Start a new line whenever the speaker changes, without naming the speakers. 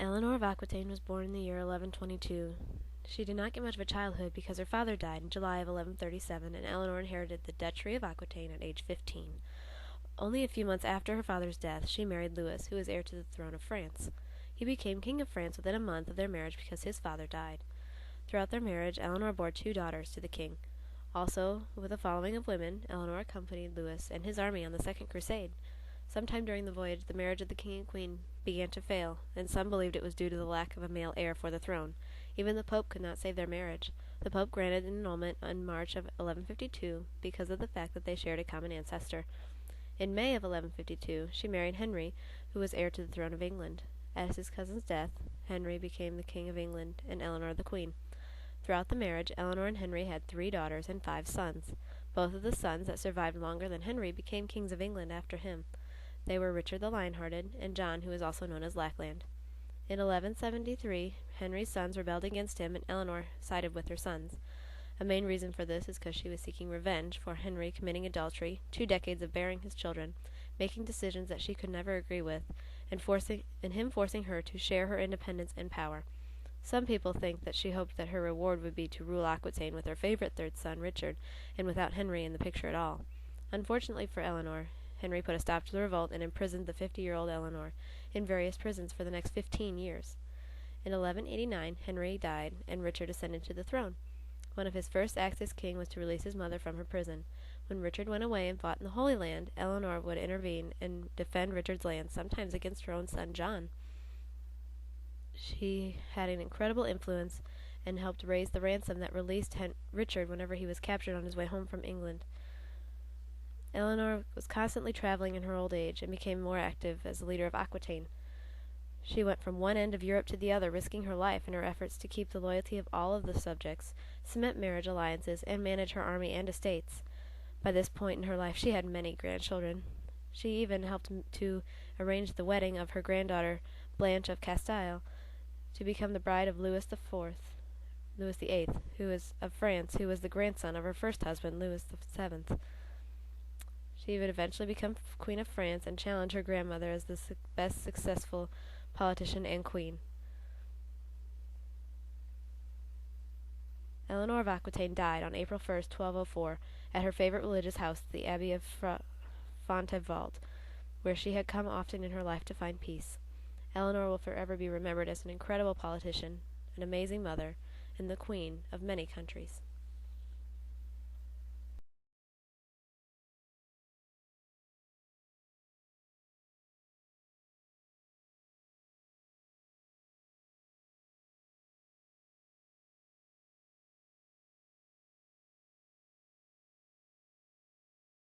Eleanor of Aquitaine was born in the year 1122. She did not get much of a childhood because her father died in July of 1137, and Eleanor inherited the Duchy of Aquitaine at age 15. Only a few months after her father's death, she married Louis, who was heir to the throne of France. He became king of France within a month of their marriage because his father died. Throughout their marriage, Eleanor bore 2 daughters to the king. Also, with a following of women, Eleanor accompanied Louis and his army on the Second Crusade. Sometime during the voyage, the marriage of the king and queen began to fail, and some believed it was due to the lack of a male heir for the throne. Even the Pope could not save their marriage. The Pope granted an annulment in March of 1152 because of the fact that they shared a common ancestor. In May of 1152, she married Henry, who was heir to the throne of England. At his cousin's death, Henry became the King of England and Eleanor the Queen. Throughout the marriage, Eleanor and Henry had 3 daughters and 5 sons. Both of the sons that survived longer than Henry became kings of England after him. They were Richard the Lion-Hearted and John, who is also known as Lackland. In 1173, Henry's sons rebelled against him, and Eleanor sided with her sons. A main reason for this is because she was seeking revenge for Henry committing adultery, 2 decades of bearing his children, making decisions that she could never agree with, and him forcing her to share her independence and power. Some people think that she hoped that her reward would be to rule Aquitaine with her favorite 3rd son, Richard, and without Henry in the picture at all. Unfortunately for Eleanor, Henry put a stop to the revolt and imprisoned the 50-year-old Eleanor in various prisons for the next 15 years. In 1189, Henry died, and Richard ascended to the throne. One of his first acts as king was to release his mother from her prison. When Richard went away and fought in the Holy Land, Eleanor would intervene and defend Richard's land, sometimes against her own son John. She had an incredible influence and helped raise the ransom that released Richard whenever he was captured on his way home from England. Eleanor was constantly traveling in her old age and became more active as the leader of Aquitaine. She went from one end of Europe to the other, risking her life in her efforts to keep the loyalty of all of the subjects, cement marriage alliances, and manage her army and estates. By this point in her life, she had many grandchildren. She even helped to arrange the wedding of her granddaughter, Blanche of Castile, to become the bride of Louis VIII, who was of France, who was the grandson of her first husband, Louis VII. She would eventually become Queen of France and challenge her grandmother as the best successful politician and queen. Eleanor of Aquitaine died on April 1st, 1204, at her favorite religious house, the Abbey of Fontevraud, where she had come often in her life to find peace. Eleanor will forever be remembered as an incredible politician, an amazing mother, and the queen of many countries.